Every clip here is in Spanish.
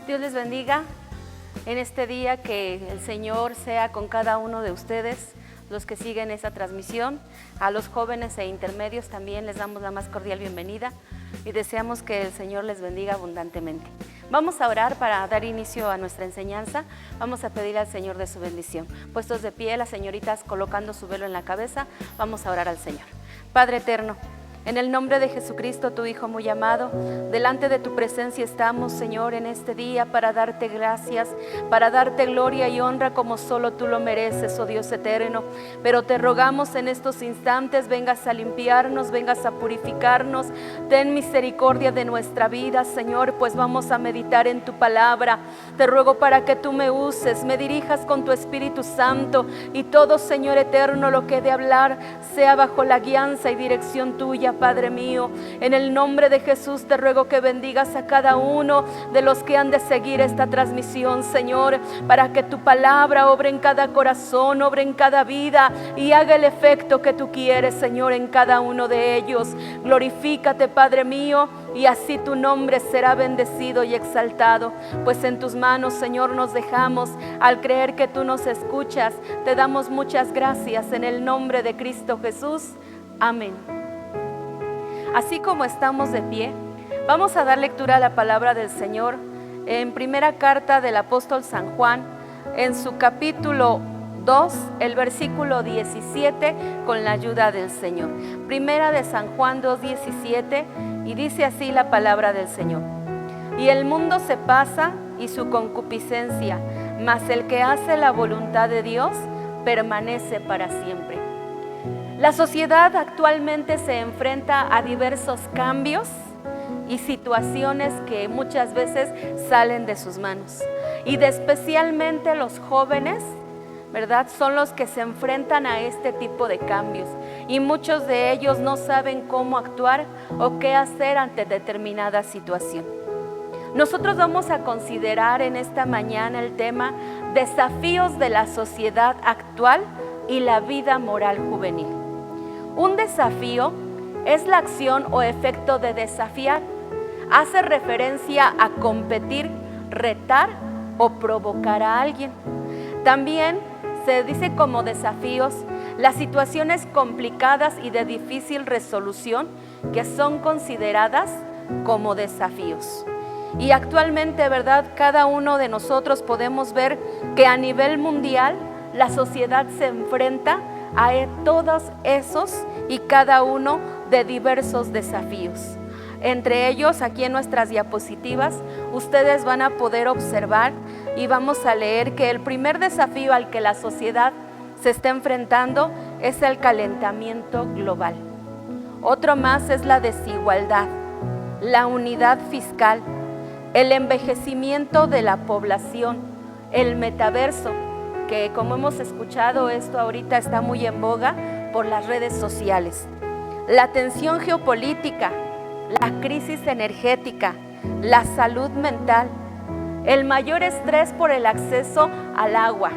Dios les bendiga en este día, que el Señor sea con cada uno de ustedes, los que siguen esta transmisión. A los jóvenes e intermedios también les damos la más cordial bienvenida y deseamos que el Señor les bendiga abundantemente. Vamos a orar para dar inicio a nuestra enseñanza. Vamos a pedir al Señor de su bendición. Puestos de pie, las señoritas colocando su velo en la cabeza, vamos a orar al Señor. Padre eterno, en el nombre de Jesucristo, tu Hijo muy amado, delante de tu presencia estamos, Señor, en este día para darte gracias, para darte gloria y honra como solo tú lo mereces, oh Dios eterno. Pero te rogamos en estos instantes, vengas a limpiarnos, vengas a purificarnos. Ten misericordia de nuestra vida, Señor, pues vamos a meditar en tu palabra. Te ruego para que tú me uses, me dirijas con tu Espíritu Santo, y todo, Señor eterno, lo que he de hablar sea bajo la guianza y dirección tuya, Padre mío. En el nombre de Jesús te ruego que bendigas a cada uno de los que han de seguir esta transmisión, Señor, para que tu palabra obre en cada corazón, obre en cada vida y haga el efecto que tú quieres, Señor, en cada uno de ellos. Glorifícate, Padre mío, y así tu nombre será bendecido y exaltado, pues en tus manos, Señor, nos dejamos. Al creer que tú nos escuchas, te damos muchas gracias en el nombre de Cristo Jesús. Amén. Así como estamos de pie, vamos a dar lectura a la palabra del Señor en primera carta del apóstol San Juan, en su capítulo 2, el versículo 17, con la ayuda del Señor. Primera de San Juan 2:17, y dice así la palabra del Señor: y el mundo se pasa y su concupiscencia, mas el que hace la voluntad de Dios permanece para siempre. La sociedad actualmente se enfrenta a diversos cambios y situaciones que muchas veces salen de sus manos. Y especialmente los jóvenes, ¿verdad?, son los que se enfrentan a este tipo de cambios. Y muchos de ellos no saben cómo actuar o qué hacer ante determinada situación. Nosotros vamos a considerar en esta mañana el tema desafíos de la sociedad actual y la vida moral juvenil. Un desafío es la acción o efecto de desafiar. Hace referencia a competir, retar o provocar a alguien. También se dice como desafíos las situaciones complicadas y de difícil resolución que son consideradas como desafíos. Y actualmente, ¿verdad?, cada uno de nosotros podemos ver que a nivel mundial la sociedad se enfrenta a todos esos y cada uno de diversos desafíos. Entre ellos, aquí en nuestras diapositivas, ustedes van a poder observar y vamos a leer que el primer desafío al que la sociedad se está enfrentando es el calentamiento global. Otro más es la desigualdad, la unidad fiscal, el envejecimiento de la población, el metaverso, que como hemos escuchado, esto ahorita está muy en boga por las redes sociales, la tensión geopolítica, la crisis energética, la salud mental, el mayor estrés por el acceso al agua,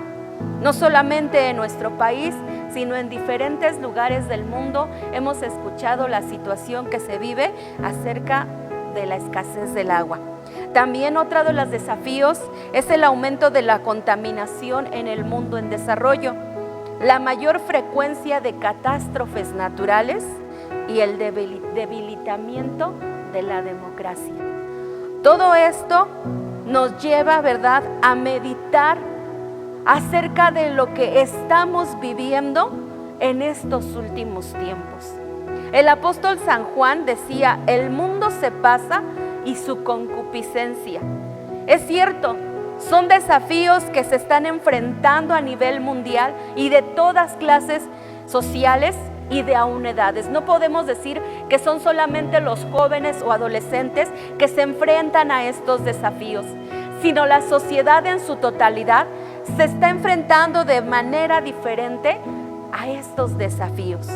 no solamente en nuestro país, sino en diferentes lugares del mundo. Hemos escuchado la situación que se vive acerca de la escasez del agua. También otro de los desafíos es el aumento de la contaminación en el mundo en desarrollo, la mayor frecuencia de catástrofes naturales y el debilitamiento de la democracia. Todo esto nos lleva, ¿verdad?, a meditar acerca de lo que estamos viviendo en estos últimos tiempos. El apóstol San Juan decía: el mundo se pasa y su concupiscencia. Es cierto, son desafíos que se están enfrentando a nivel mundial y de todas clases sociales y de aún edades. No podemos decir que son solamente los jóvenes o adolescentes que se enfrentan a estos desafíos, sino la sociedad en su totalidad se está enfrentando de manera diferente a estos desafíos.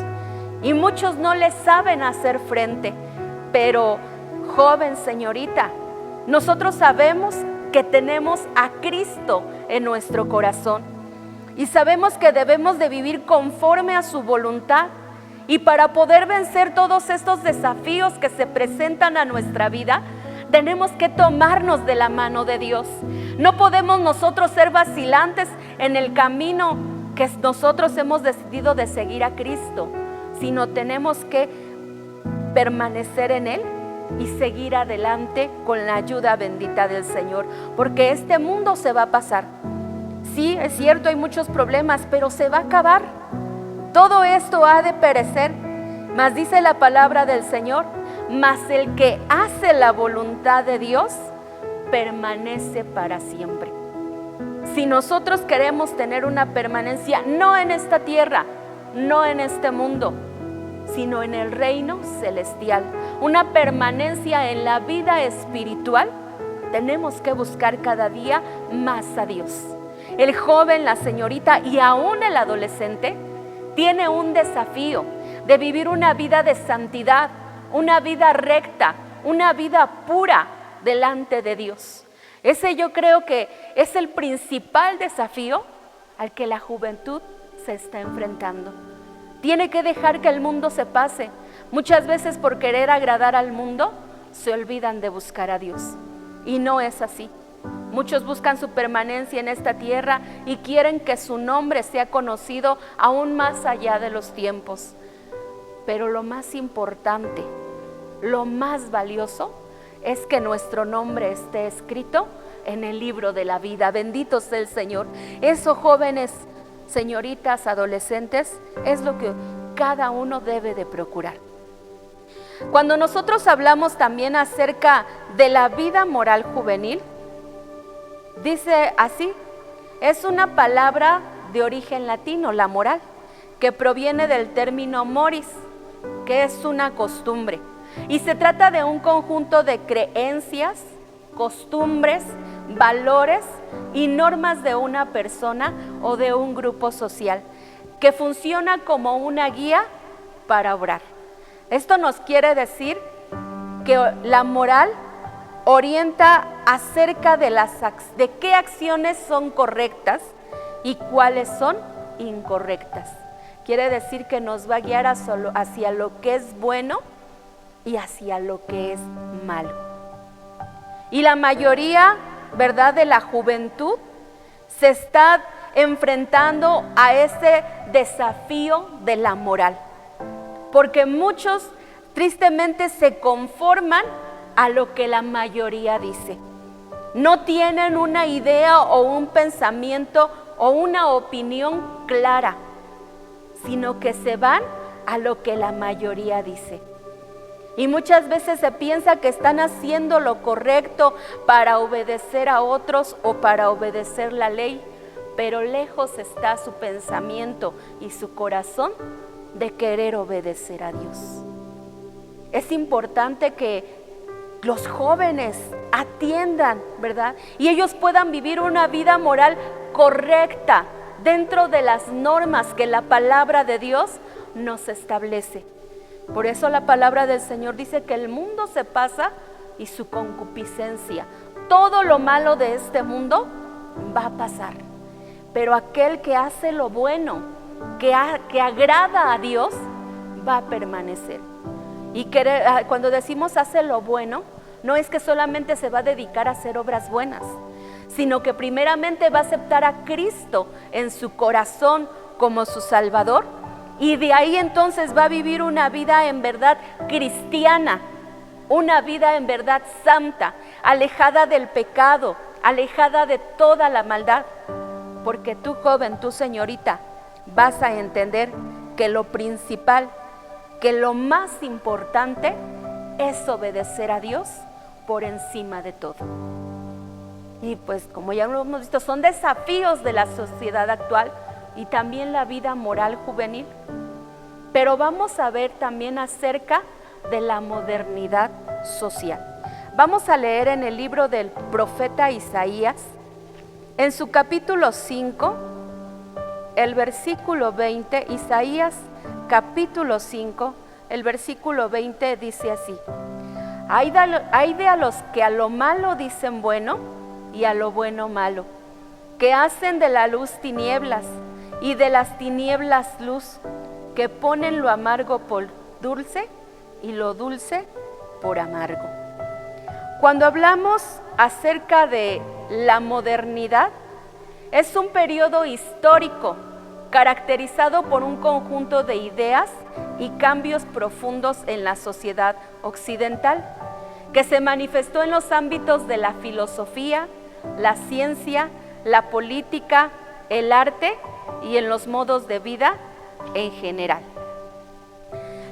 Y muchos no les saben hacer frente, pero joven, señorita, nosotros sabemos que tenemos a Cristo en nuestro corazón y sabemos que debemos de vivir conforme a su voluntad. Y para poder vencer todos estos desafíos que se presentan a nuestra vida, Tenemos que tomarnos de la mano de Dios. No podemos nosotros ser vacilantes en el camino que nosotros hemos decidido de seguir a Cristo, sino tenemos que permanecer en Él y seguir adelante con la ayuda bendita del Señor, porque este mundo se va a pasar. Sí, es cierto, hay muchos problemas, pero se va a acabar. Todo esto ha de perecer, mas dice la palabra del Señor, mas el que hace la voluntad de Dios permanece para siempre. Si nosotros queremos tener una permanencia, no en esta tierra, no en este mundo, sino en el reino celestial, una permanencia en la vida espiritual, tenemos que buscar cada día más a Dios. El joven, la señorita y aún el adolescente tiene un desafío de vivir una vida de santidad, una vida recta, una vida pura delante de Dios. Ese yo creo que es el principal desafío al que la juventud se está enfrentando. Tiene que dejar que el mundo se pase. Muchas veces por querer agradar al mundo se olvidan de buscar a Dios. Y no es así. Muchos buscan su permanencia en esta tierra y quieren que su nombre sea conocido aún más allá de los tiempos. Pero lo más importante, lo más valioso, es que nuestro nombre esté escrito en el libro de la vida. Bendito sea el Señor. Eso, jóvenes, señoritas, adolescentes, es lo que cada uno debe de procurar. Cuando nosotros hablamos también acerca de la vida moral juvenil, dice así, es una palabra de origen latino, la moral, que proviene del término moris, que es una costumbre. Y se trata de un conjunto de creencias, costumbres, valores y normas de una persona o de un grupo social, que funciona como una guía para obrar. Esto nos quiere decir que la moral orienta acerca de qué acciones son correctas y cuáles son incorrectas. Quiere decir que nos va a guiar hacia lo que es bueno y hacia lo que es malo. Y la mayoría, ¿verdad?, de la juventud se está enfrentando a ese desafío de la moral, porque muchos tristemente se conforman a lo que la mayoría dice. No tienen una idea o un pensamiento o una opinión clara, sino que se van a lo que la mayoría dice. Y muchas veces se piensa que están haciendo lo correcto para obedecer a otros o para obedecer la ley, pero lejos está su pensamiento y su corazón de querer obedecer a Dios. Es importante que los jóvenes atiendan, ¿verdad? Y ellos puedan vivir una vida moral correcta dentro de las normas que la palabra de Dios nos establece. Por eso la palabra del Señor dice que el mundo se pasa y su concupiscencia. Todo lo malo de este mundo va a pasar. Pero aquel que hace lo bueno, que agrada a Dios, va a permanecer. Y cuando decimos hace lo bueno, no es que solamente se va a dedicar a hacer obras buenas, sino que primeramente va a aceptar a Cristo en su corazón como su Salvador. Y de ahí entonces va a vivir una vida en verdad cristiana, una vida en verdad santa, alejada del pecado, alejada de toda la maldad. Porque tú, joven, tú, señorita, vas a entender que lo principal, que lo más importante es obedecer a Dios por encima de todo. Y pues como ya lo hemos visto, son desafíos de la sociedad actual y también la vida moral juvenil. Pero vamos a ver también acerca de la modernidad social. Vamos a leer en el libro del profeta Isaías, en su capítulo 5, el versículo 20, Isaías capítulo 5, el versículo 20 dice así: Hay de a los que a lo malo dicen bueno y a lo bueno malo, que hacen de la luz tinieblas y de las tinieblas luz, que ponen lo amargo por dulce y lo dulce por amargo. Cuando hablamos acerca de la modernidad, es un periodo histórico caracterizado por un conjunto de ideas y cambios profundos en la sociedad occidental, que se manifestó en los ámbitos de la filosofía, la ciencia, la política, el arte y en los modos de vida en general.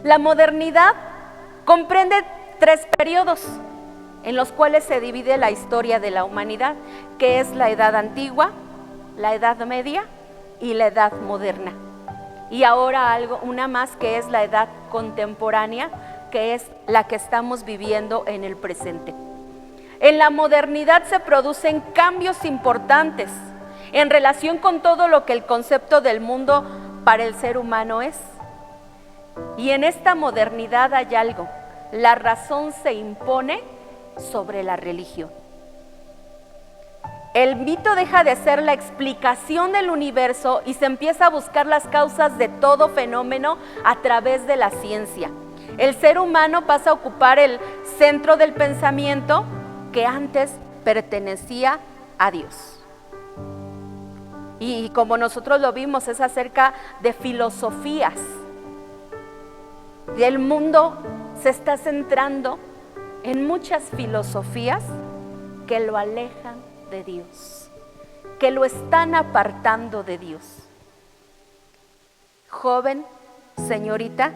La modernidad comprende 3 periodos en los cuales se divide la historia de la humanidad, que es la Edad Antigua, la Edad Media y la Edad Moderna. Y ahora una más, que es la Edad Contemporánea, que es la que estamos viviendo en el presente. En la modernidad se producen cambios importantes en relación con todo lo que el concepto del mundo para el ser humano es. Y en esta modernidad hay algo: la razón se impone sobre la religión. El mito deja de ser la explicación del universo y se empieza a buscar las causas de todo fenómeno a través de la ciencia. El ser humano pasa a ocupar el centro del pensamiento que antes pertenecía a Dios. Y como nosotros lo vimos, es acerca de filosofías. Y el mundo se está centrando en muchas filosofías que lo alejan de Dios, que lo están apartando de Dios. Joven, señorita,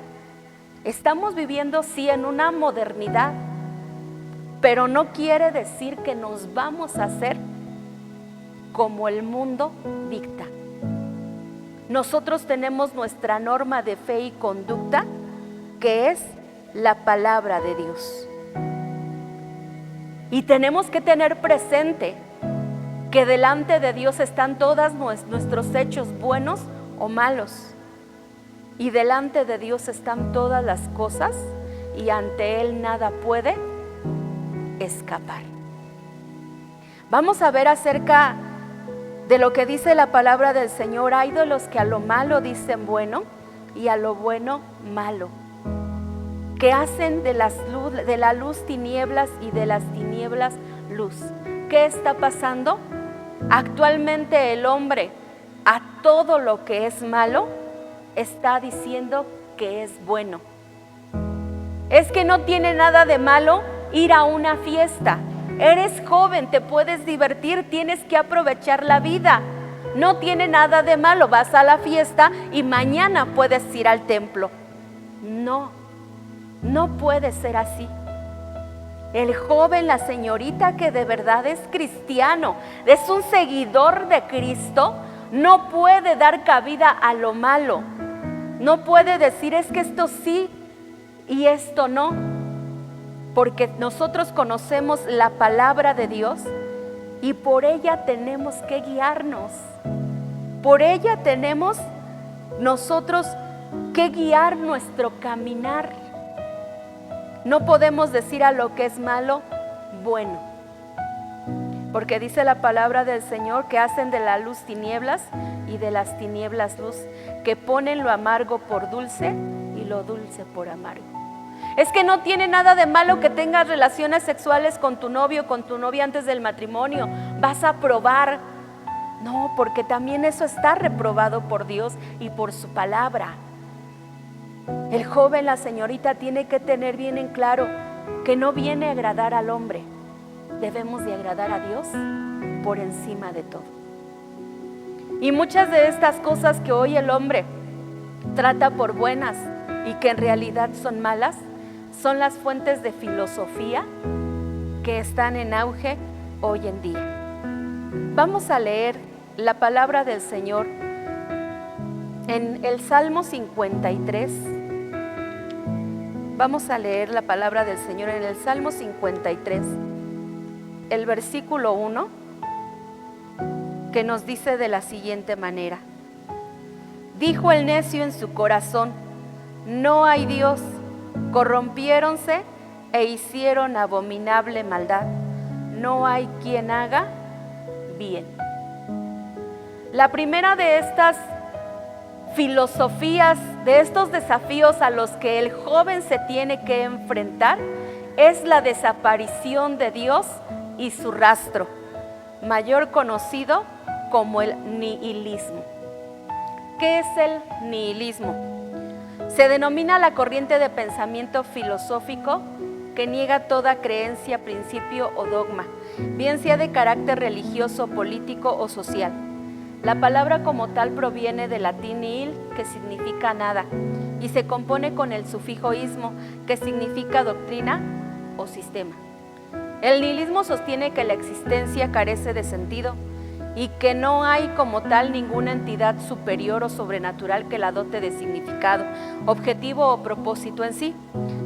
estamos viviendo sí en una modernidad, pero no quiere decir que nos vamos a hacer como el mundo dicta. Nosotros tenemos nuestra norma de fe y conducta, que es la palabra de Dios. Y tenemos que tener presente que delante de Dios están todos nuestros hechos buenos o malos. Y delante de Dios están todas las cosas y ante Él nada puede escapar. Vamos a ver acerca de lo que dice la palabra del Señor. Hay de los que a lo malo dicen bueno y a lo bueno malo, que hacen de la luz tinieblas y de las tinieblas luz. ¿Qué está pasando? Actualmente el hombre a todo lo que es malo está diciendo que es bueno. Es que no tiene nada de malo ir a una fiesta. Eres joven, te puedes divertir, tienes que aprovechar la vida. No tiene nada de malo, vas a la fiesta y mañana puedes ir al templo. No puede ser así. El joven, la señorita que de verdad es cristiano, es un seguidor de Cristo, no puede dar cabida a lo malo. No puede decir es que esto sí y esto no, porque nosotros conocemos la palabra de Dios y por ella tenemos que guiarnos. Por ella tenemos nosotros que guiar nuestro caminar. No podemos decir a lo que es malo, bueno, porque dice la palabra del Señor que hacen de la luz tinieblas y de las tinieblas luz, que ponen lo amargo por dulce y lo dulce por amargo. Es que no tiene nada de malo que tengas relaciones sexuales con tu novio o con tu novia antes del matrimonio. Vas a probar. No, porque también eso está reprobado por Dios y por su palabra. El joven, la señorita, tiene que tener bien en claro que no viene a agradar al hombre. Debemos de agradar a Dios por encima de todo. Y muchas de estas cosas que hoy el hombre trata por buenas y que en realidad son malas, son las fuentes de filosofía que están en auge hoy en día. Vamos a leer la palabra del Señor en el Salmo 53. Vamos a leer la palabra del Señor en el Salmo 53, el versículo 1, que nos dice de la siguiente manera: dijo el necio en su corazón, no hay Dios. Corrompiéronse e hicieron abominable maldad. No hay quien haga bien. La primera de estas filosofías, de estos desafíos a los que el joven se tiene que enfrentar, es la desaparición de Dios y su rastro, mayor conocido como el nihilismo. ¿Qué es el nihilismo? Se denomina la corriente de pensamiento filosófico que niega toda creencia, principio o dogma, bien sea de carácter religioso, político o social. La palabra como tal proviene del latín nihil, que significa nada, y se compone con el sufijo ismo, que significa doctrina o sistema. El nihilismo sostiene que la existencia carece de sentido y que no hay como tal ninguna entidad superior o sobrenatural que la dote de significado, objetivo o propósito en sí.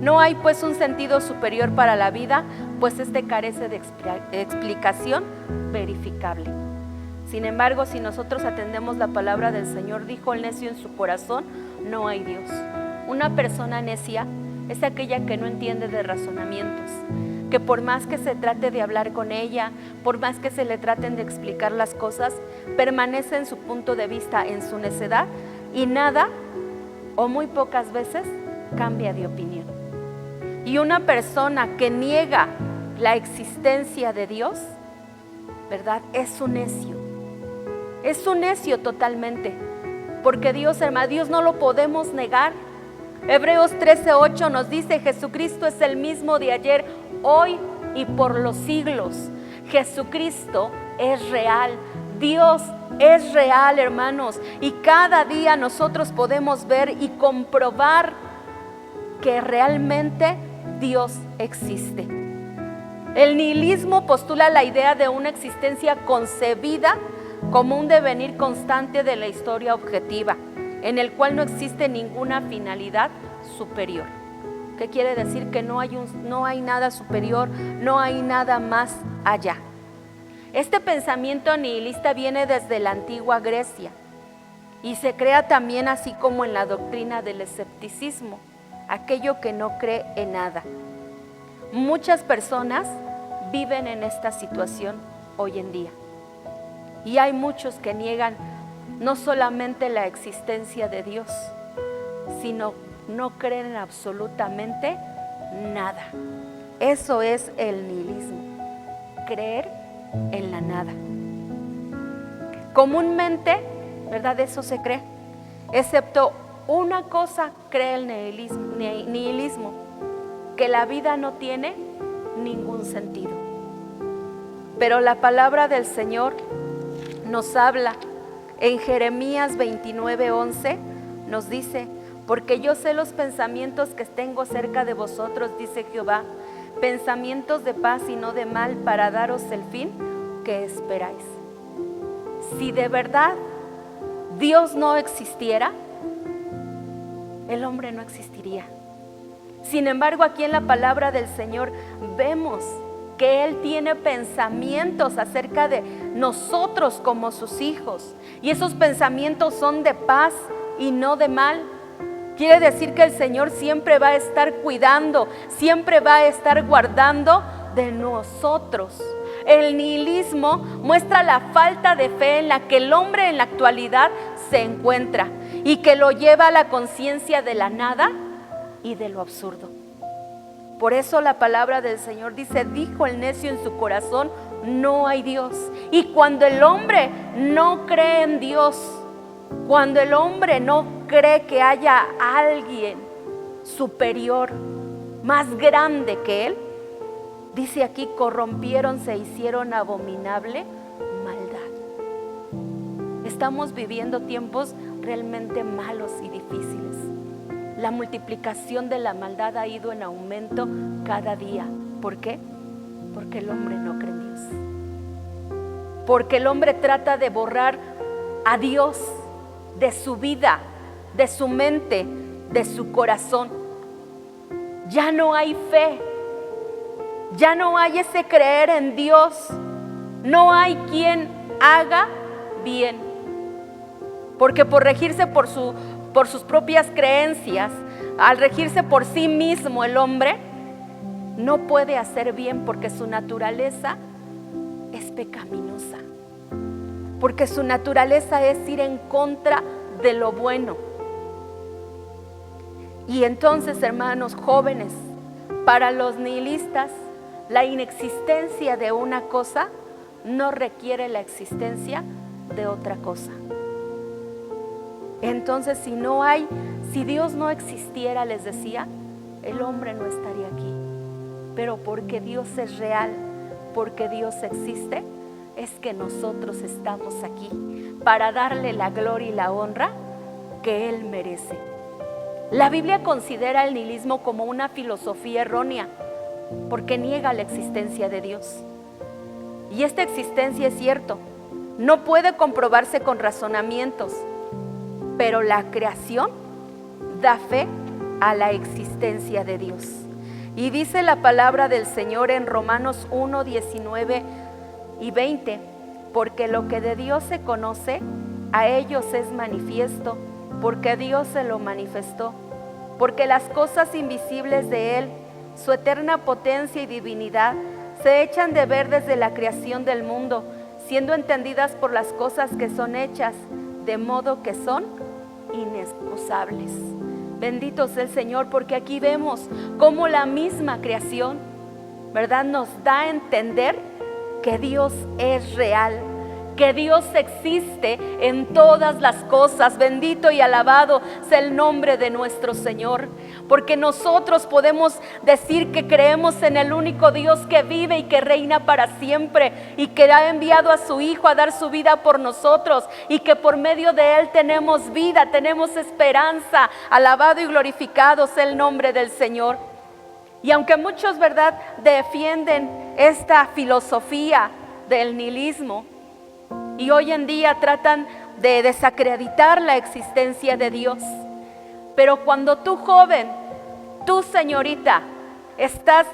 No hay pues un sentido superior para la vida, pues este carece de explicación verificable. Sin embargo, si nosotros atendemos la palabra del Señor, dijo el necio en su corazón, no hay Dios. Una persona necia es aquella que no entiende de razonamientos, que por más que se trate de hablar con ella, por más que se le traten de explicar las cosas, permanece en su punto de vista, en su necedad, y nada o muy pocas veces cambia de opinión. Y una persona que niega la existencia de Dios, ¿verdad? Es un necio totalmente, porque Dios, hermano, Dios no lo podemos negar. Hebreos 13:8 nos dice, Jesucristo es el mismo de ayer, hoy y por los siglos. Jesucristo es real, Dios es real, hermanos, y cada día nosotros podemos ver y comprobar que realmente Dios existe. El nihilismo postula la idea de una existencia concebida como un devenir constante de la historia objetiva, en el cual no existe ninguna finalidad superior. ¿Qué quiere decir? Que no hay nada superior, no hay nada más allá. Este pensamiento nihilista viene desde la antigua Grecia y se crea también así como en la doctrina del escepticismo, aquello que no cree en nada. Muchas personas viven en esta situación hoy en día y hay muchos que niegan no solamente la existencia de Dios, sino no creen absolutamente nada. Eso es el nihilismo, creer en la nada. Comúnmente, ¿verdad? Eso se cree, excepto una cosa cree el nihilismo, que la vida no tiene ningún sentido. Pero la palabra del Señor nos habla en Jeremías 29:11, nos dice, porque yo sé los pensamientos que tengo cerca de vosotros, dice Jehová, pensamientos de paz y no de mal, para daros el fin que esperáis. Si de verdad Dios no existiera, el hombre no existiría. Sin embargo, aquí en la palabra del Señor vemos que Él tiene pensamientos acerca de nosotros como sus hijos, y esos pensamientos son de paz y no de mal. Quiere decir que el Señor siempre va a estar cuidando, siempre va a estar guardando de nosotros. El nihilismo muestra la falta de fe en la que el hombre en la actualidad se encuentra y que lo lleva a la conciencia de la nada y de lo absurdo. Por eso la palabra del Señor dice, dijo el necio en su corazón, no hay Dios. Y cuando el hombre no cree en Dios, cuando el hombre no cree que haya alguien superior, más grande que él, dice aquí, corrompieron, se hicieron abominable maldad. Estamos viviendo tiempos realmente malos y difíciles. La multiplicación de la maldad ha ido en aumento cada día. ¿Por qué? Porque el hombre no cree en Dios. Porque el hombre trata de borrar a Dios de su vida, de su mente, de su corazón. Ya no hay fe, ya no hay ese creer en Dios, no hay quien haga bien, porque por regirse por sus propias creencias, al regirse por sí mismo el hombre no puede hacer bien, porque su naturaleza es pecaminosa, porque su naturaleza es ir en contra de lo bueno. Y entonces, hermanos jóvenes, Para los nihilistas, la inexistencia de una cosa no requiere la existencia de otra cosa. Entonces, si Dios no existiera, les decía, el hombre no estaría aquí. Pero porque Dios es real, porque Dios existe, es que nosotros estamos aquí para darle la gloria y la honra que Él merece. La Biblia considera el nihilismo como una filosofía errónea, porque niega la existencia de Dios. Y esta existencia es cierto, no puede comprobarse con razonamientos, pero la creación da fe a la existencia de Dios. Y dice la palabra del Señor en Romanos 1, 19 y 20, porque lo que de Dios se conoce, a ellos es manifiesto, porque Dios se lo manifestó, porque las cosas invisibles de Él, su eterna potencia y divinidad, se echan de ver desde la creación del mundo, siendo entendidas por las cosas que son hechas, de modo que son inexcusables. Bendito sea el Señor, porque aquí vemos cómo la misma creación, ¿verdad?, nos da a entender que Dios es real, que Dios existe en todas las cosas. Bendito y alabado sea el nombre de nuestro Señor, porque nosotros podemos decir que creemos en el único Dios que vive y que reina para siempre, y que ha enviado a su Hijo a dar su vida por nosotros, y que por medio de Él tenemos vida, tenemos esperanza. Alabado y glorificado sea el nombre del Señor. Y aunque muchos, ¿verdad?, defienden esta filosofía del nihilismo, y hoy en día tratan de desacreditar la existencia de Dios, pero cuando tú, joven, tú, señorita, estás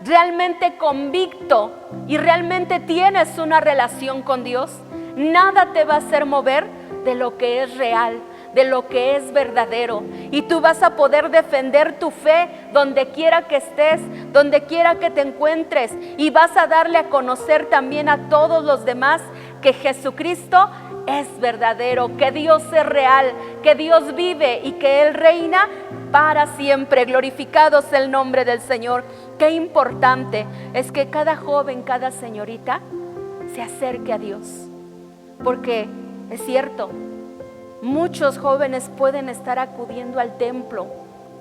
realmente convicto y realmente tienes una relación con Dios, nada te va a hacer mover de lo que es real, de lo que es verdadero, y tú vas a poder defender tu fe donde quiera que estés, donde quiera que te encuentres, y vas a darle a conocer también a todos los demás que Jesucristo es verdadero, que Dios es real, que Dios vive y que Él reina para siempre. Glorificado sea el nombre del Señor. Qué importante es que cada joven, cada señorita se acerque a Dios, porque es cierto, muchos jóvenes pueden estar acudiendo al templo,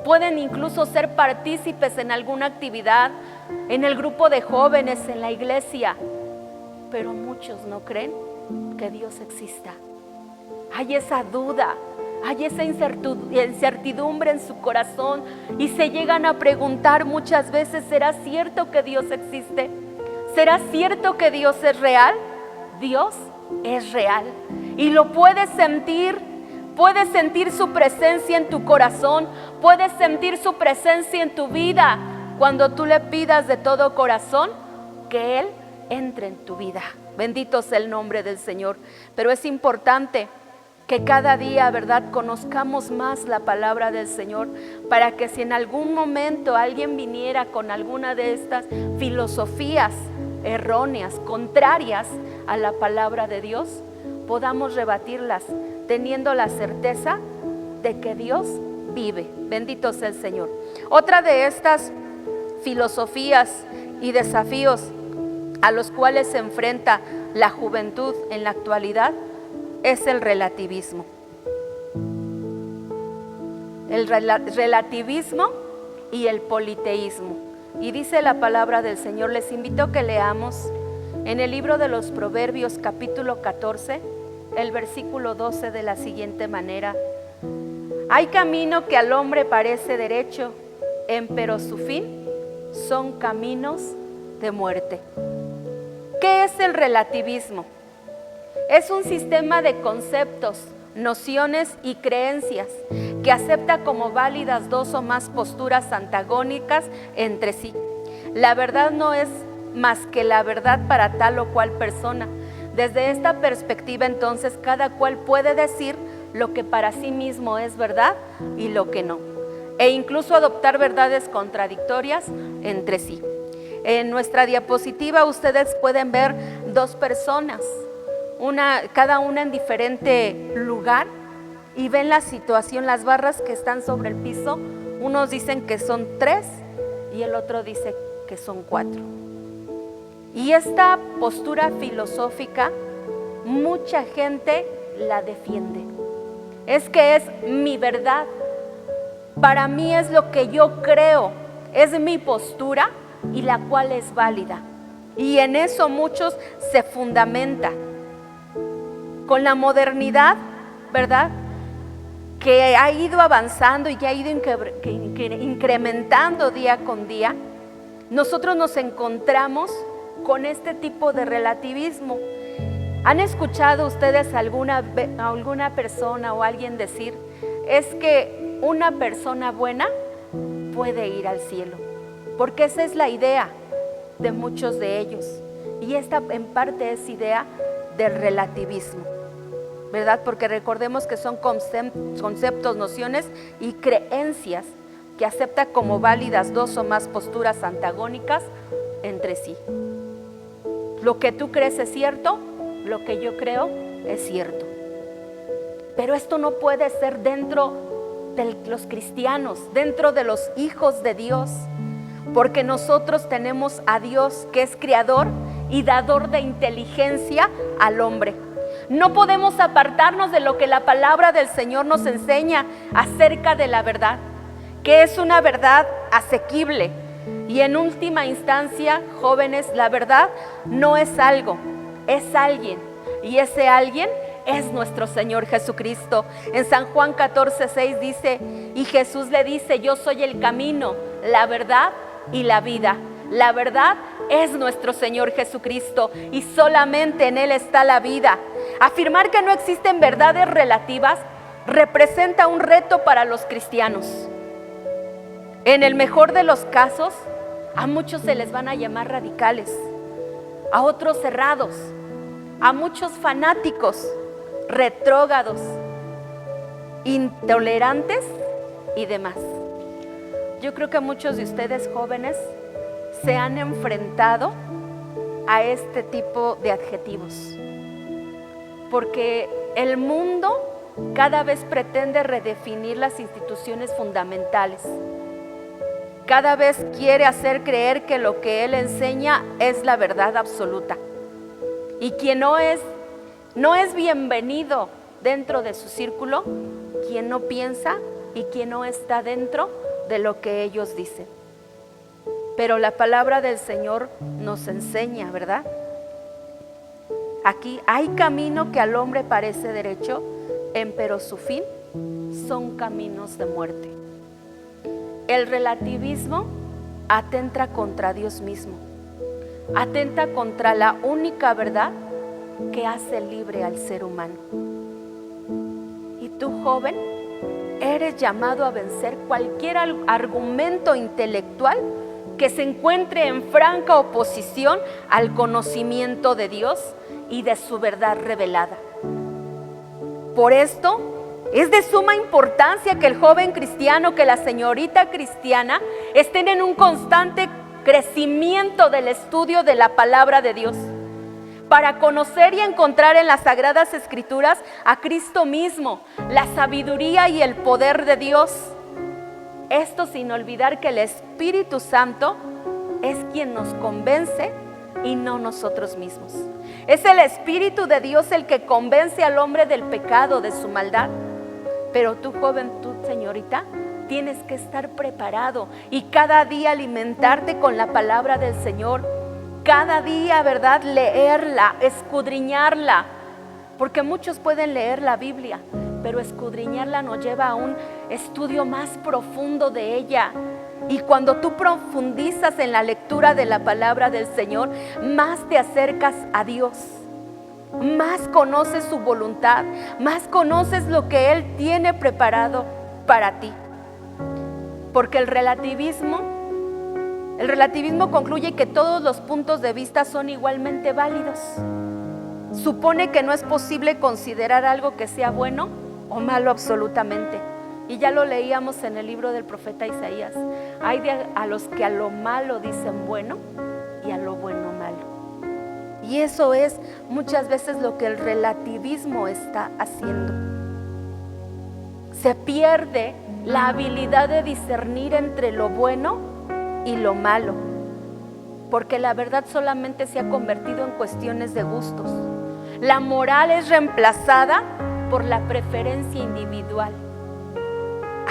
pueden incluso ser partícipes en alguna actividad, en el grupo de jóvenes, en la iglesia, pero muchos no creen que Dios exista. Hay esa duda, hay esa incertidumbre en su corazón, y se llegan a preguntar muchas veces: ¿será cierto que Dios existe? ¿Será cierto que Dios es real? Dios es real y lo puedes sentir su presencia en tu corazón, puedes sentir su presencia en tu vida cuando tú le pidas de todo corazón que Él entre en tu vida. Bendito sea el nombre del Señor. Pero es importante que cada día, ¿verdad?, conozcamos más la palabra del Señor, para que si en algún momento alguien viniera con alguna de estas filosofías erróneas, contrarias a la palabra de Dios, podamos rebatirlas, teniendo la certeza de que Dios vive. Bendito sea el Señor. Otra de estas filosofías y desafíos a los cuales se enfrenta la juventud en la actualidad es el relativismo. El relativismo y el politeísmo. Y dice la palabra del Señor, les invito a que leamos en el libro de los Proverbios, capítulo 14, el versículo 12, de la siguiente manera: hay camino que al hombre parece derecho, empero su fin son caminos de muerte. ¿Qué es el relativismo? Es un sistema de conceptos, nociones y creencias que acepta como válidas dos o más posturas antagónicas entre sí. La verdad no es más que la verdad para tal o cual persona. Desde esta perspectiva, entonces, cada cual puede decir lo que para sí mismo es verdad y lo que no, e incluso adoptar verdades contradictorias entre sí. En nuestra diapositiva ustedes pueden ver dos personas, cada una en diferente lugar, y ven la situación, las barras que están sobre el piso. Unos dicen que son 3 y el otro dice que son 4. Y esta postura filosófica, mucha gente la defiende. Es que es mi verdad, para mí es lo que yo creo, es mi postura y la cual es válida. Y en eso muchos se fundamentan. Con la modernidad, ¿verdad?, que ha ido avanzando y que ha ido incrementando día con día, nosotros nos encontramos con este tipo de relativismo. ¿Han escuchado ustedes alguna persona o alguien decir, es que una persona buena puede ir al cielo? Porque esa es la idea de muchos de ellos. Y esta en parte es idea del relativismo, ¿verdad? Porque recordemos que son conceptos, nociones y creencias que acepta como válidas 2 o más posturas antagónicas entre sí. Lo que tú crees es cierto, lo que yo creo es cierto. Pero esto no puede ser dentro de los cristianos, dentro de los hijos de Dios, porque nosotros tenemos a Dios que es creador y dador de inteligencia al hombre. No podemos apartarnos de lo que la palabra del Señor nos enseña acerca de la verdad, que es una verdad asequible. Y en última instancia, jóvenes, la verdad no es algo, es alguien. Y ese alguien es nuestro Señor Jesucristo. En San Juan 14:6 dice, y Jesús le dice, yo soy el camino, la verdad y la vida. La verdad es nuestro Señor Jesucristo y solamente en Él está la vida. Afirmar que no existen verdades relativas representa un reto para los cristianos. En el mejor de los casos, a muchos se les van a llamar radicales, a otros cerrados, a muchos fanáticos, retrógrados, intolerantes y demás. Yo creo que muchos de ustedes jóvenes se han enfrentado a este tipo de adjetivos, porque el mundo cada vez pretende redefinir las instituciones fundamentales. Cada vez quiere hacer creer que lo que él enseña es la verdad absoluta. Y quien no es bienvenido dentro de su círculo, quien no piensa y quien no está dentro de lo que ellos dicen. Pero la palabra del Señor nos enseña, ¿verdad? Aquí hay camino que al hombre parece derecho, pero su fin son caminos de muerte. El relativismo atenta contra Dios mismo, atenta contra la única verdad que hace libre al ser humano. Y tú, joven, eres llamado a vencer cualquier argumento intelectual que se encuentre en franca oposición al conocimiento de Dios y de su verdad revelada. Por esto, es de suma importancia que el joven cristiano, que la señorita cristiana estén en un constante crecimiento del estudio de la palabra de Dios, para conocer y encontrar en las Sagradas Escrituras a Cristo mismo, la sabiduría y el poder de Dios. Esto sin olvidar que el Espíritu Santo es quien nos convence y no nosotros mismos. Es el Espíritu de Dios el que convence al hombre del pecado, de su maldad. Pero tú, joven, tú, señorita, tienes que estar preparado y cada día alimentarte con la palabra del Señor. Cada día, ¿verdad?, leerla, escudriñarla. Porque muchos pueden leer la Biblia, pero escudriñarla nos lleva a un estudio más profundo de ella. Y cuando tú profundizas en la lectura de la palabra del Señor, más te acercas a Dios. Más conoces su voluntad, más conoces lo que Él tiene preparado para ti. Porque el relativismo concluye que todos los puntos de vista son igualmente válidos. Supone que no es posible considerar algo que sea bueno o malo absolutamente. Y ya lo leíamos en el libro del profeta Isaías. Hay a los que a lo malo dicen bueno y a lo bueno malo. Y eso es muchas veces lo que el relativismo está haciendo. Se pierde la habilidad de discernir entre lo bueno y lo malo, porque la verdad solamente se ha convertido en cuestiones de gustos. La moral es reemplazada por la preferencia individual.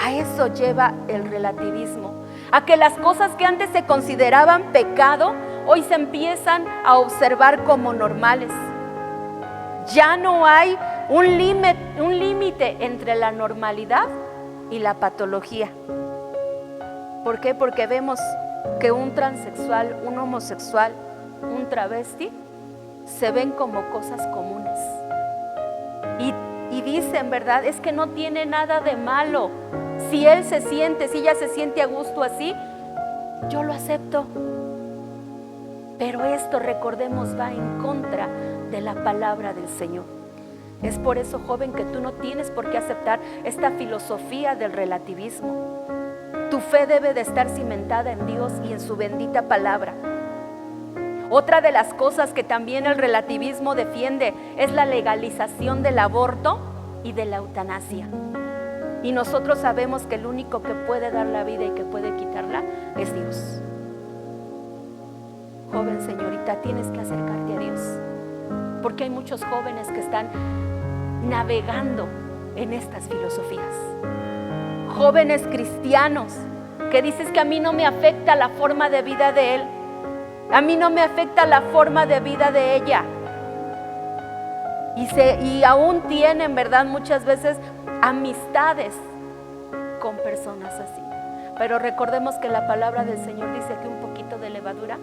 A eso lleva el relativismo, a que las cosas que antes se consideraban pecado, hoy se empiezan a observar como normales. Ya no hay un límite entre la normalidad y la patología. ¿Por qué? Porque vemos que un transexual, un homosexual, un travesti se ven como cosas comunes. Y dicen, ¿verdad? Es que no tiene nada de malo. Si él se siente, si ella se siente a gusto así, yo lo acepto. Pero esto, recordemos, va en contra de la palabra del Señor. Es por eso, joven, que tú no tienes por qué aceptar esta filosofía del relativismo. Tu fe debe de estar cimentada en Dios y en su bendita palabra. Otra de las cosas que también el relativismo defiende es la legalización del aborto y de la eutanasia. Y nosotros sabemos que el único que puede dar la vida y que puede quitarla es Dios. Joven, señorita, tienes que acercarte a Dios, porque hay muchos jóvenes que están navegando en estas filosofías. Jóvenes cristianos que dices que a mí no me afecta la forma de vida de él, a mí no me afecta la forma de vida de ella. Y aún tienen, ¿verdad?, muchas veces amistades con personas así. Pero recordemos que la palabra del Señor dice que un poquito de levadura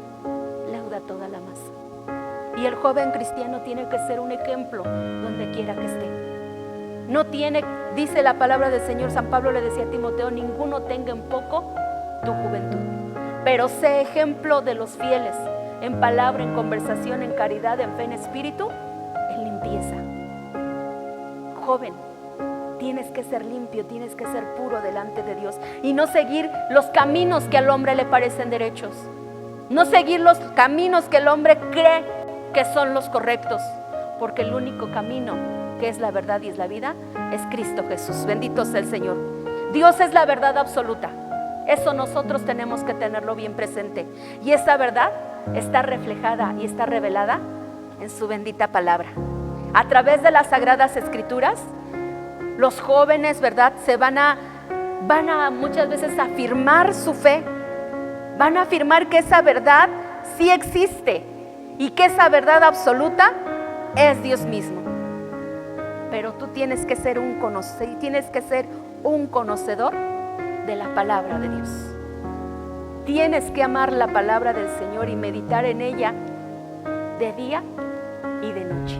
leuda toda la masa. Y el joven cristiano tiene que ser un ejemplo donde quiera que esté. No tiene, dice la palabra del Señor, San Pablo le decía a Timoteo, ninguno tenga en poco tu juventud, pero sé ejemplo de los fieles, en palabra, en conversación, en caridad, en fe, en espíritu, en limpieza. Joven, tienes que ser limpio, tienes que ser puro delante de Dios y no seguir los caminos que al hombre le parecen derechos, no seguir los caminos que el hombre cree que son los correctos, porque el único camino que es la verdad y es la vida es Cristo Jesús. Bendito sea el Señor. Dios es la verdad absoluta. Eso nosotros tenemos que tenerlo bien presente. Y esa verdad está reflejada y está revelada en su bendita palabra. A través de las Sagradas Escrituras, los jóvenes, ¿verdad?, se van a muchas veces afirmar su fe. Van a afirmar que esa verdad sí existe y que esa verdad absoluta es Dios mismo. Pero tú tienes que ser un conocedor de la palabra de Dios. Tienes que amar la palabra del Señor y meditar en ella de día y de noche.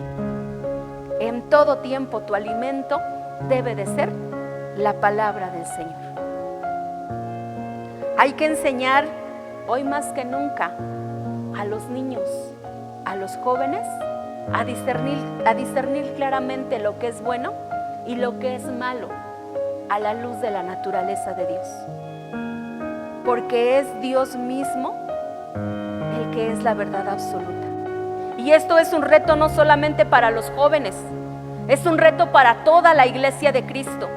En todo tiempo tu alimento debe de ser la palabra del Señor. Hay que enseñar hoy más que nunca a los niños, a los jóvenes, a discernir claramente lo que es bueno y lo que es malo a la luz de la naturaleza de Dios. Porque es Dios mismo el que es la verdad absoluta. Y esto es un reto no solamente para los jóvenes, es un reto para toda la iglesia de Cristo.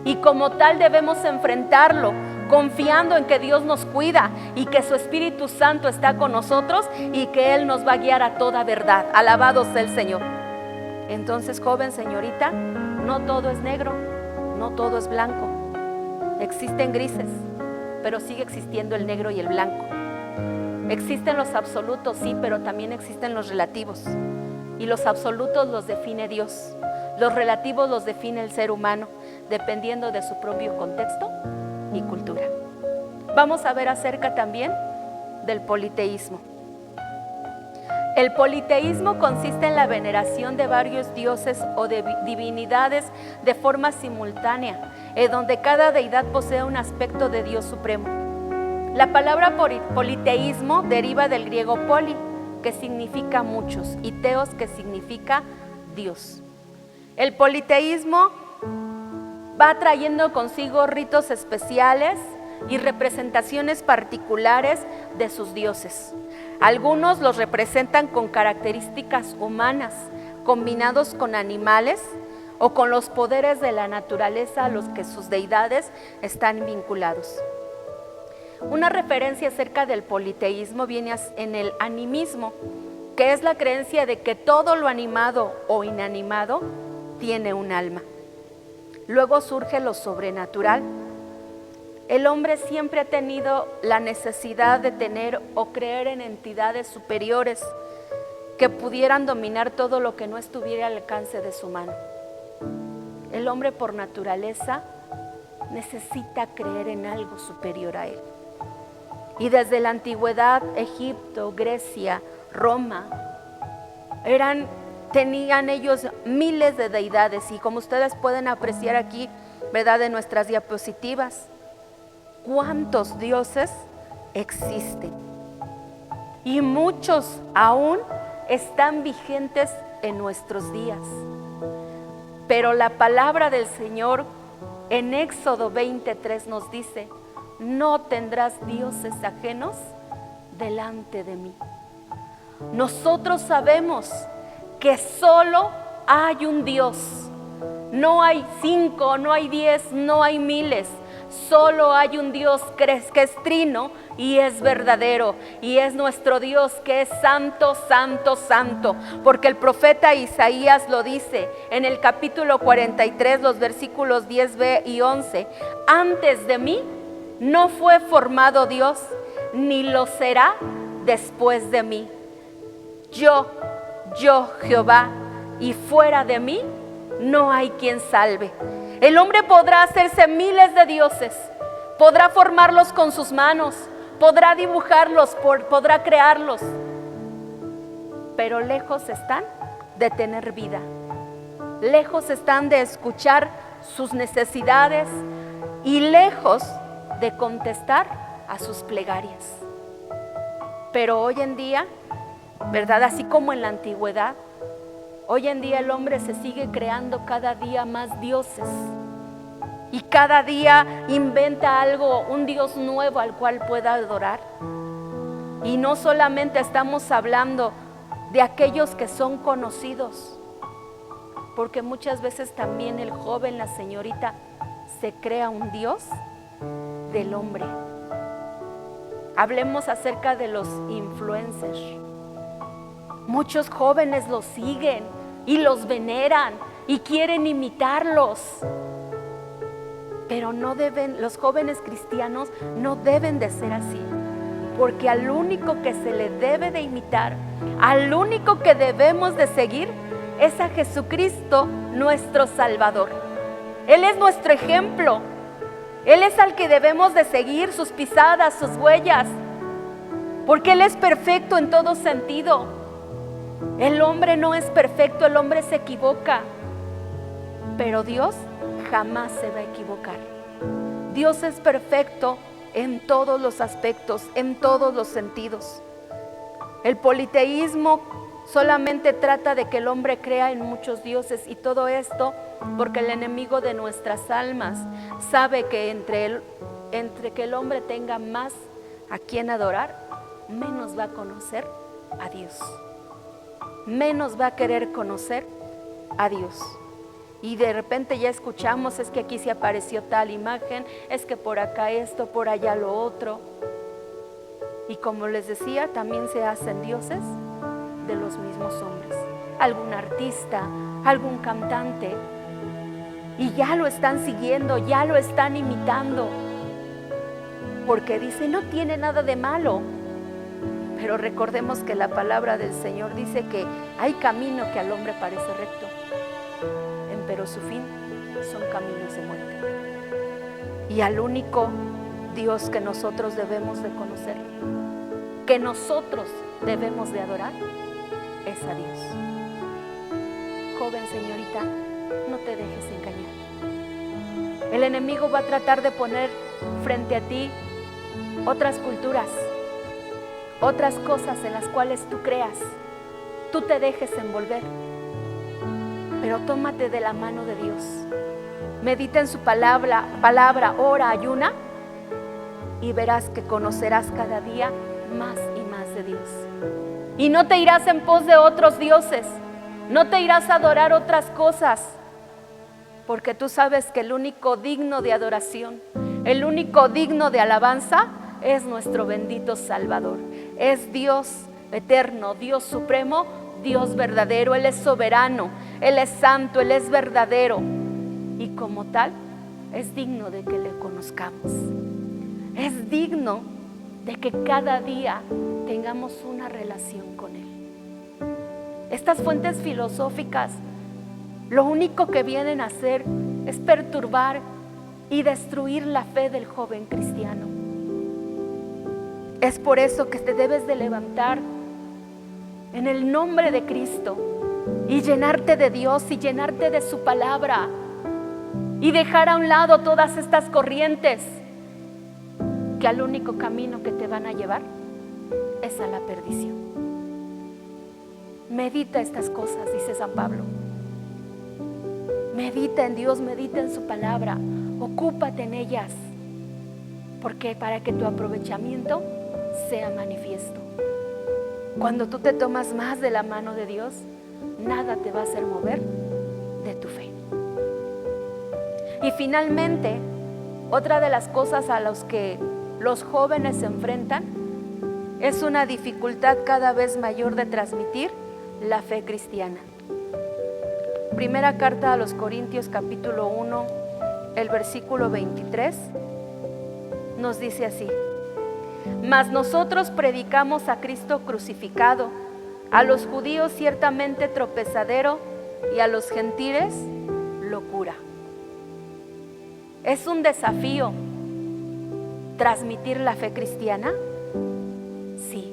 Y como tal debemos enfrentarlo, confiando en que Dios nos cuida y que su Espíritu Santo está con nosotros y que Él nos va a guiar a toda verdad. Alabado sea el Señor. Entonces, joven, señorita, no todo es negro, no todo es blanco. Existen grises, pero sigue existiendo el negro y el blanco. Existen los absolutos, sí, pero también existen los relativos. Y los absolutos los define Dios. Los relativos los define el ser humano, dependiendo de su propio contexto y cultura. Vamos a ver acerca también del politeísmo. El politeísmo consiste en la veneración de varios dioses o de divinidades de forma simultánea, en donde cada deidad posee un aspecto de Dios supremo. La palabra politeísmo deriva del griego poli, que significa muchos, y teos, que significa Dios. El politeísmo va trayendo consigo ritos especiales y representaciones particulares de sus dioses. Algunos los representan con características humanas, combinados con animales o con los poderes de la naturaleza a los que sus deidades están vinculados. Una referencia acerca del politeísmo viene en el animismo, que es la creencia de que todo lo animado o inanimado tiene un alma. Luego surge lo sobrenatural. El hombre siempre ha tenido la necesidad de tener o creer en entidades superiores que pudieran dominar todo lo que no estuviera al alcance de su mano. El hombre por naturaleza necesita creer en algo superior a él. Y desde la antigüedad, Egipto, Grecia, Roma, tenían ellos miles de deidades, y como ustedes pueden apreciar aquí, ¿verdad?, de nuestras diapositivas, ¿cuántos dioses existen? Y muchos aún están vigentes en nuestros días. Pero la palabra del Señor en Éxodo 23 nos dice: no tendrás dioses ajenos delante de mí. Nosotros sabemos que solo hay un Dios. No hay 5, no hay 10, no hay miles. Solo hay un Dios que es trino y es verdadero, y es nuestro Dios que es santo, santo, santo, porque el profeta Isaías lo dice en el capítulo 43, los versículos 10b y 11: antes de mí no fue formado Dios, ni lo será después de mí. Yo Jehová, y fuera de mí no hay quien salve. El hombre podrá hacerse miles de dioses, podrá formarlos con sus manos, podrá dibujarlos, podrá crearlos, pero lejos están de tener vida, lejos están de escuchar sus necesidades y lejos de contestar a sus plegarias. Pero hoy en día, ¿verdad?, así como en la antigüedad, hoy en día el hombre se sigue creando cada día más dioses, y cada día inventa algo, un Dios nuevo al cual pueda adorar. Y no solamente estamos hablando de aquellos que son conocidos, porque muchas veces también el joven, la señorita, se crea un Dios del hombre. Hablemos acerca de los influencers. Muchos jóvenes los siguen y los veneran y quieren imitarlos. Pero no deben, los jóvenes cristianos no deben de ser así, porque al único que se le debe de imitar, al único que debemos de seguir, es a Jesucristo, nuestro Salvador. Él es nuestro ejemplo. Él es al que debemos de seguir sus pisadas, sus huellas, porque Él es perfecto en todo sentido. El hombre no es perfecto, el hombre se equivoca, pero Dios jamás se va a equivocar. Dios es perfecto en todos los aspectos, en todos los sentidos. El politeísmo solamente trata de que el hombre crea en muchos dioses, y todo esto porque el enemigo de nuestras almas sabe que entre que el hombre tenga más a quien adorar, menos va a conocer a Dios, menos va a querer conocer a Dios. Y de repente ya escuchamos: es que aquí se apareció tal imagen, es que por acá esto, por allá lo otro. Y como les decía, también se hacen dioses de los mismos hombres. Algún artista, algún cantante, y ya lo están siguiendo, ya lo están imitando, porque dice: no tiene nada de malo. Pero recordemos que la palabra del Señor dice que hay camino que al hombre parece recto, pero su fin son caminos de muerte. Y al único Dios que nosotros debemos de conocer, que nosotros debemos de adorar, es a Dios. Joven, señorita, no te dejes engañar. El enemigo va a tratar de poner frente a ti otras culturas, otras cosas en las cuales tú creas, tú te dejes envolver. Pero tómate de la mano de Dios, medita en su palabra, ora, ayuna, y verás que conocerás cada día más y más de Dios. Y no te irás en pos de otros dioses, no te irás a adorar otras cosas, porque tú sabes que el único digno de adoración, el único digno de alabanza, es nuestro bendito Salvador. Es Dios eterno, Dios supremo, Dios verdadero. Él es soberano, Él es santo, Él es verdadero. Y como tal, es digno de que le conozcamos. Es digno de que cada día tengamos una relación con Él. Estas fuentes filosóficas lo único que vienen a hacer es perturbar y destruir la fe del joven cristiano. Es por eso que te debes de levantar en el nombre de Cristo y llenarte de Dios y llenarte de su palabra y dejar a un lado todas estas corrientes que al único camino que te van a llevar es a la perdición. Medita estas cosas, dice San Pablo. Medita en Dios, medita en su palabra, ocúpate en ellas, porque para que tu aprovechamiento sea manifiesto. Cuando tú te tomas más de la mano de Dios, nada te va a hacer mover de tu fe. Y finalmente, otra de las cosas a las que los jóvenes se enfrentan es una dificultad cada vez mayor de transmitir la fe cristiana. Primera carta a los Corintios, capítulo 1, el versículo 23, nos dice así: mas nosotros predicamos a Cristo crucificado, a los judíos ciertamente tropezadero y a los gentiles locura. ¿Es un desafío transmitir la fe cristiana? Sí.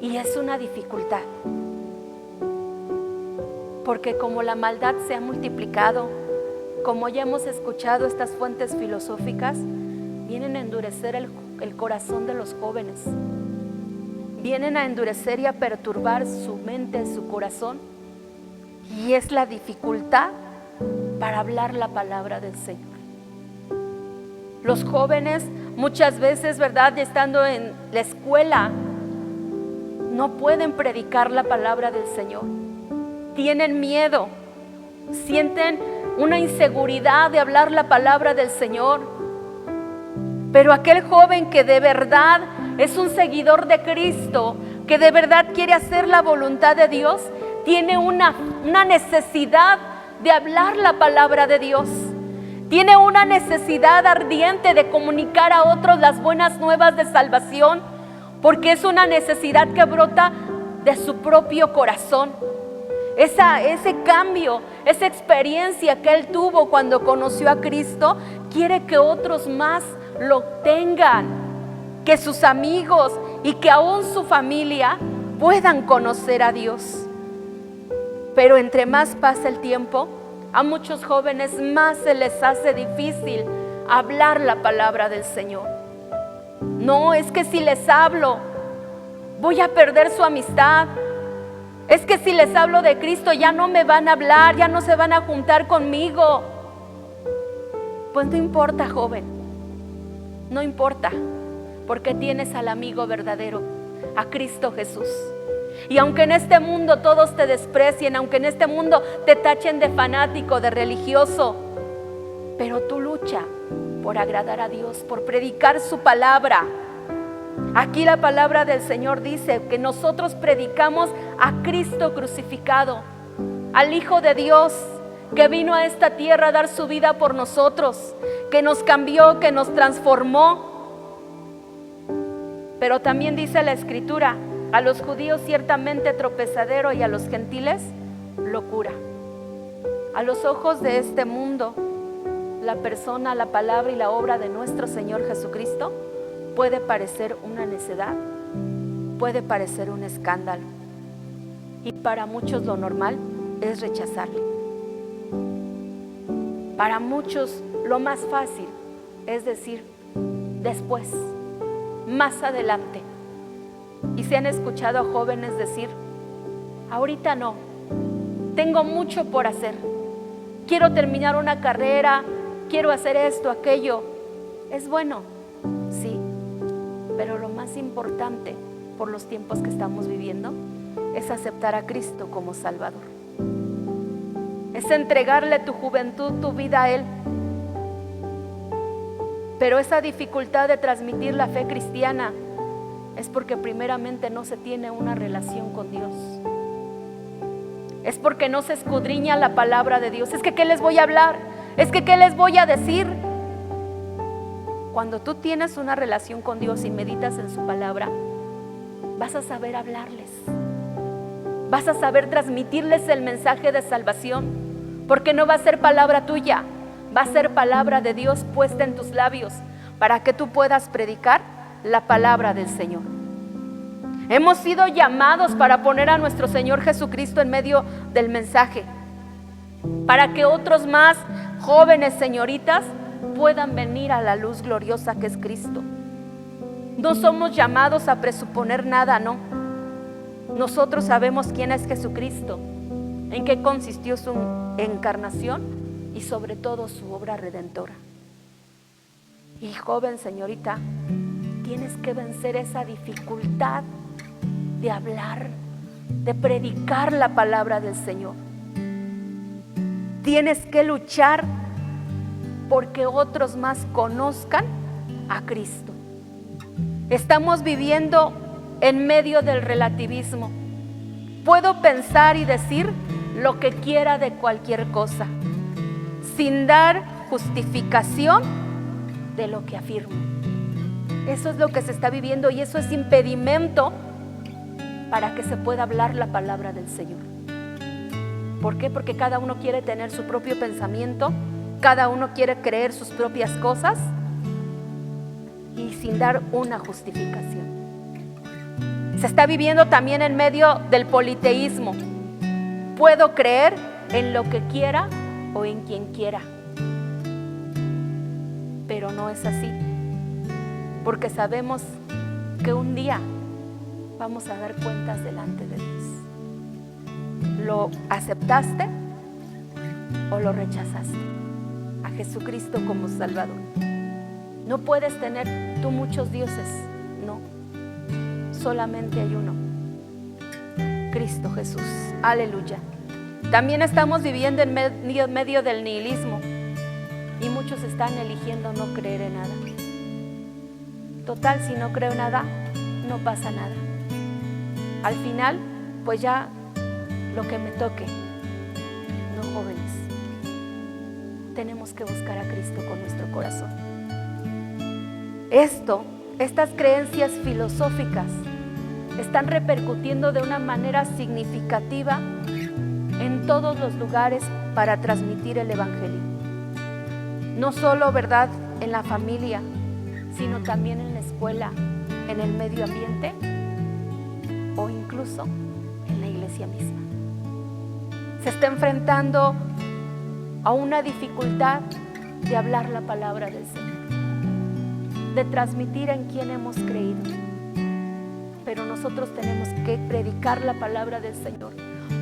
Y es una dificultad. Porque como la maldad se ha multiplicado, como ya hemos escuchado, estas fuentes filosóficas vienen a endurecer el corazón de los jóvenes. Vienen a endurecer y a perturbar su mente, su corazón. Y es la dificultad para hablar la palabra del Señor. Los jóvenes muchas veces, ¿verdad?, estando en la escuela, no pueden predicar la palabra del Señor. Tienen miedo, sienten una inseguridad de hablar la palabra del Señor. Pero aquel joven que de verdad es un seguidor de Cristo, que de verdad quiere hacer la voluntad de Dios, tiene una necesidad de hablar la palabra de Dios. Tiene una necesidad ardiente de comunicar a otros las buenas nuevas de salvación, porque es una necesidad que brota de su propio corazón. Ese cambio, esa experiencia que él tuvo cuando conoció a Cristo, quiere que otros más lo tengan, que sus amigos y que aún su familia puedan conocer a Dios. Pero entre más pasa el tiempo, a muchos jóvenes más se les hace difícil hablar la palabra del Señor. No, es que si les hablo, voy a perder su amistad. Es que si les hablo de Cristo, ya no me van a hablar, ya no se van a juntar conmigo. Pues no importa, joven, no importa, porque tienes al amigo verdadero, a Cristo Jesús. Y aunque en este mundo todos te desprecien, aunque en este mundo te tachen de fanático, de religioso, pero tú lucha por agradar a Dios, por predicar su palabra. Aquí la palabra del Señor dice que nosotros predicamos a Cristo crucificado, al Hijo de Dios, que vino a esta tierra a dar su vida por nosotros, que nos cambió, que nos transformó. Pero también dice la Escritura: a los judíos ciertamente tropezadero y a los gentiles locura. A los ojos de este mundo, la persona, la palabra y la obra de nuestro Señor Jesucristo puede parecer una necedad, puede parecer un escándalo. Y para muchos lo normal es rechazarle. Para muchos lo más fácil es decir después, más adelante. Y se han escuchado a jóvenes decir: ahorita no, tengo mucho por hacer, quiero terminar una carrera, quiero hacer esto, aquello. Es bueno, sí, pero lo más importante por los tiempos que estamos viviendo es aceptar a Cristo como Salvador. Es entregarle tu juventud, tu vida a Él. Pero esa dificultad de transmitir la fe cristiana es porque primeramente no se tiene una relación con Dios. Es porque no se escudriña la palabra de Dios. Es que ¿qué les voy a hablar? Es que ¿qué les voy a decir? Cuando tú tienes una relación con Dios y meditas en su palabra, vas a saber hablarles. Vas a saber transmitirles el mensaje de salvación, porque no va a ser palabra tuya, va a ser palabra de Dios puesta en tus labios para que tú puedas predicar la palabra del Señor. Hemos sido llamados para poner a nuestro Señor Jesucristo en medio del mensaje, para que otros más jóvenes, señoritas, puedan venir a la luz gloriosa que es Cristo. No somos llamados a presuponer nada, no. Nosotros sabemos quién es Jesucristo, en qué consistió su encarnación y sobre todo su obra redentora. Y joven, señorita, tienes que vencer esa dificultad de hablar, de predicar la palabra del Señor. Tienes que luchar porque otros más conozcan a Cristo. Estamos viviendo en medio del relativismo. Puedo pensar y decir lo que quiera de cualquier cosa, sin dar justificación de lo que afirmo. Eso es lo que se está viviendo y eso es impedimento para que se pueda hablar la palabra del Señor. ¿Por qué? Porque cada uno quiere tener su propio pensamiento, cada uno quiere creer sus propias cosas y sin dar una justificación. Se está viviendo también en medio del politeísmo. Puedo creer en lo que quiera o en quien quiera, pero no es así, porque sabemos que un día vamos a dar cuentas delante de Dios. ¿Lo aceptaste o lo rechazaste? A Jesucristo como Salvador. No puedes tener tú muchos dioses, no. Solamente hay uno, Cristo Jesús. Aleluya. También estamos viviendo en medio del nihilismo y muchos están eligiendo no creer en nada. Total, si no creo nada, no pasa nada. Al final, pues ya lo que me toque. No, jóvenes, tenemos que buscar a Cristo con nuestro corazón. Estas creencias filosóficas están repercutiendo de una manera significativa en todos los lugares para transmitir el Evangelio. No solo, ¿verdad?, en la familia, sino también en la escuela, en el medio ambiente o incluso en la iglesia misma. Se está enfrentando a una dificultad de hablar la palabra del Señor, de transmitir en quién hemos creído. Pero nosotros tenemos que predicar la palabra del Señor,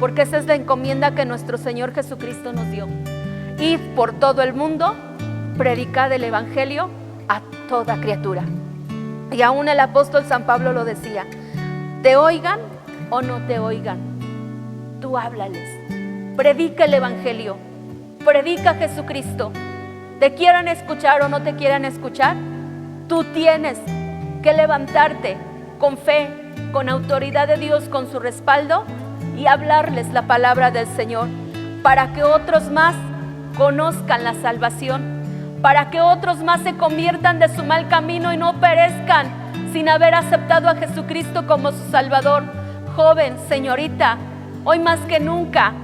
porque esa es la encomienda que nuestro Señor Jesucristo nos dio. Id por todo el mundo, predicad el Evangelio a toda criatura. Y aún el apóstol San Pablo lo decía: te oigan o no te oigan, tú háblales, predica el Evangelio, predica a Jesucristo. Te quieran escuchar o no te quieran escuchar, tú tienes que levantarte con fe, con autoridad de Dios, con su respaldo, y hablarles la palabra del Señor, para que otros más conozcan la salvación, para que otros más se conviertan de su mal camino y no perezcan sin haber aceptado a Jesucristo como su Salvador. Joven, señorita, hoy más que nunca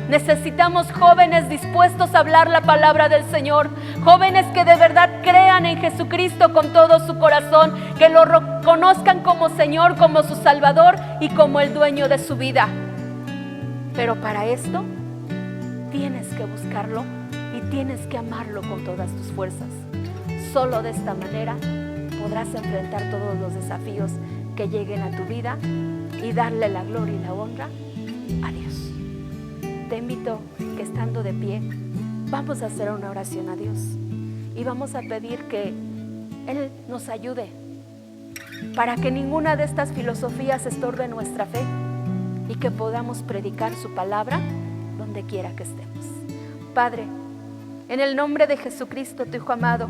necesitamos jóvenes dispuestos a hablar la palabra del Señor, jóvenes que de verdad crean en Jesucristo con todo su corazón, que lo reconozcan como Señor, como su Salvador y como el dueño de su vida. Pero para esto tienes que buscarlo y tienes que amarlo con todas tus fuerzas. Solo de esta manera podrás enfrentar todos los desafíos que lleguen a tu vida y darle la gloria y la honra a Dios. Te invito que estando de pie vamos a hacer una oración a Dios y vamos a pedir que Él nos ayude para que ninguna de estas filosofías estorbe nuestra fe y que podamos predicar su palabra donde quiera que estemos. Padre, en el nombre de Jesucristo, tu Hijo amado,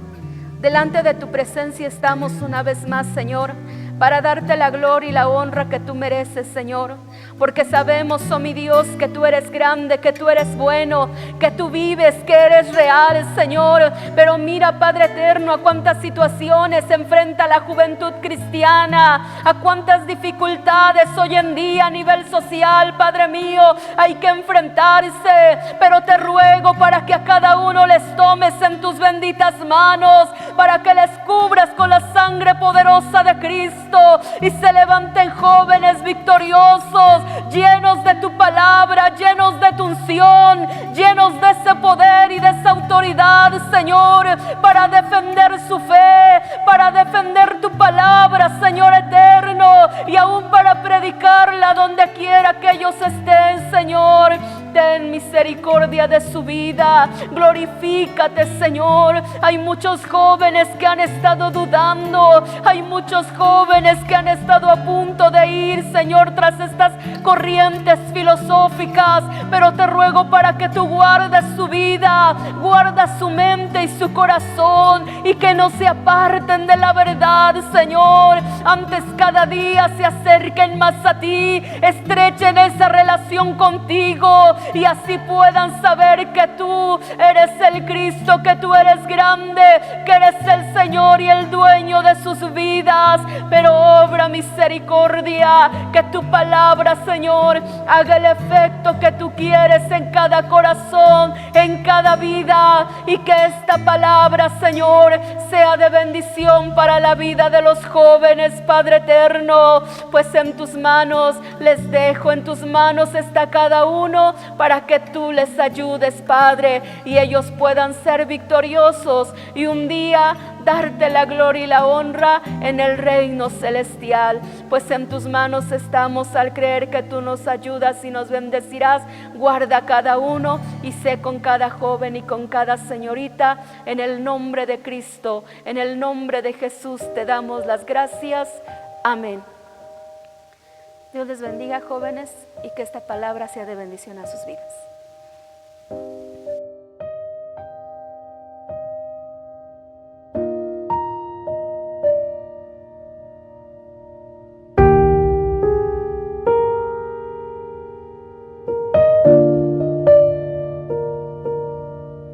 Delante de tu presencia estamos una vez más, Señor, para darte la gloria y la honra que tú mereces, Señor. Porque sabemos, oh mi Dios, que tú eres grande, que tú eres bueno, que tú vives, que eres real, Señor. Pero mira, Padre eterno, a cuántas situaciones se enfrenta la juventud cristiana, a cuántas dificultades hoy en día a nivel social, Padre mío, hay que enfrentarse. Pero te ruego para que a cada uno les tomes en tus benditas manos, para que les cubras con la sangre poderosa de Cristo y se levanten jóvenes victoriosos, llenos de tu palabra, llenos de tu unción, llenos de ese poder y de esa autoridad, Señor, para defender su fe, para defender tu palabra, Señor eterno, y aún para predicarla donde quiera que ellos estén, Señor. Ten misericordia de su vida, glorifícate, Señor. Hay muchos jóvenes que han estado dudando, hay muchos jóvenes que han estado a punto de ir, Señor, tras estas corrientes filosóficas, pero te ruego para que tú guardes su vida, guarda su mente y su corazón, y que no se aparten de la verdad, Señor. Antes cada día se acerquen más a ti, estrechen esa relación contigo, y así puedan saber que tú eres el Cristo, que tú eres grande, que eres el Señor y el dueño de sus vidas. Pero obra misericordia, que tu palabra, Señor, haga el efecto que tú quieres en cada corazón, en cada vida, y que esta palabra, Señor, sea de bendición para la vida de los jóvenes, Padre eterno. Pues en tus manos les dejo, en tus manos está cada uno, para que tú les ayudes, Padre, y ellos puedan ser victoriosos y un día darte la gloria y la honra en el reino celestial. Pues en tus manos estamos al creer que tú nos ayudas y nos bendecirás. Guarda a cada uno y sé con cada joven y con cada señorita. En el nombre de Cristo, en el nombre de Jesús te damos las gracias. Amén. Dios les bendiga, jóvenes, y que esta palabra sea de bendición a sus vidas.